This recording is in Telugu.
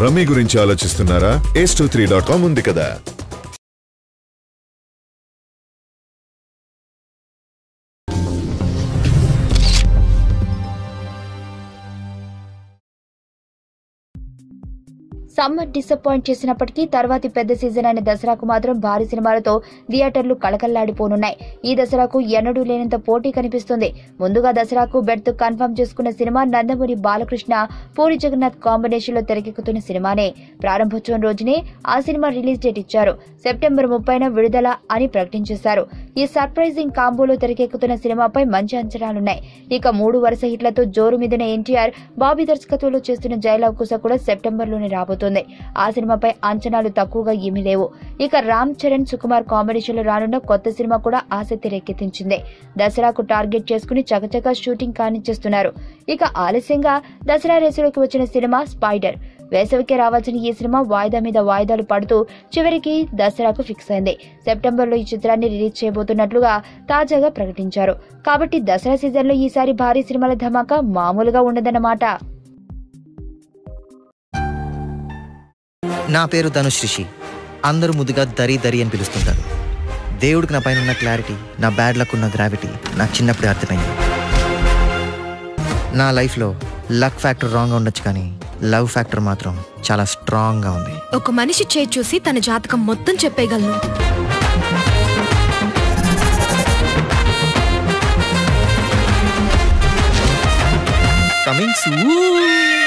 రమ్మీ గురించి ఆలోచిస్తున్నారా? ace23.com ఉంది కదా. సమ్మర్ డిసప్పాయింట్ చేసినప్పటికీ తర్వాతి పెద్ద సీజన్ అనే దసరాకు మాత్రం భారీ సినిమాలతో థియేటర్లు కళకళ్లాడిపోనున్నాయి. ఈ దసరాకు ఎన్నడూ లేనంత పోటీ కనిపిస్తుంది. ముందుగా దసరాకు బెర్త్ కన్ఫర్మ్ చేసుకున్న సినిమా నందమూరి బాలకృష్ణ, పూరి జగన్నాథ్ కాంబినేషన్ లో తెరకెక్కుతున్న సినిమానే. ప్రారంభోత్సవం రోజునే ఆ సినిమా రిలీజ్ డేట్ ఇచ్చారు. సెప్టెంబర్ 30న విడుదల అని ప్రకటించేశారు. ఈ సర్ప్రైజింగ్ కాంబోలో తెరకెక్కుతున్న సినిమాపై మంచి అంచనాలున్నాయి. ఇక 3 వరుస హిట్లతో జోరు మీదన ఎన్టీఆర్, బాబీ దర్శకత్వంలో చేస్తున్న జైలవ్ కుశ కూడా సెప్టెంబర్ లోనే రాబోతుంది. ఆ సినిమాపై అంచనాలు తక్కువగా ఏమీ లేవు. ఇక రామ్ చరణ్, సుకుమార్ కాంబినేషన్ లో రానున్న కొత్త సినిమా కూడా ఆసక్తి రేకెత్తించింది. దసరాకు టార్గెట్ చేసుకుని చకచకా షూటింగ్ కానిచ్చేస్తున్నారు. ఇక ఆలస్యంగా దసరా రేసులోకి వచ్చిన సినిమా స్పైడర్. వేసవికే రావాల్సిన ఈ సినిమా వాయిదా మీద వాయిదాలు పడుతూ చివరికి దసరాకు ఫిక్స్ అయింది. సెప్టెంబర్లో ఈ చిత్రాన్ని రిలీజ్ చేయబోతున్నట్లుగా తాజాగా ప్రకటించారు. కాబట్టి దసరా సీజన్ లో ఈసారి భారీ సినిమాల ధమాకా మామూలుగా ఉండదన్నమాట. నా పేరు ధనుష్ రిషి. అందరూ ముద్దుగా దరి దరి అని పిలుస్తుంటారు. దేవుడికి నా పైన ఉన్న క్లారిటీ, నా బ్యాడ్ లక్ ఉన్న గ్రావిటీ నాకు చిన్నప్పుడే అర్థమైంది. నా లైఫ్లో లక్ ఫ్యాక్టర్ రాంగ్గా ఉండొచ్చు, కానీ లవ్ ఫ్యాక్టర్ మాత్రం చాలా స్ట్రాంగ్గా ఉంది. ఒక మనిషి చేయి చూసి తన జాతకం మొత్తం చెప్పేయగలను. Coming soon.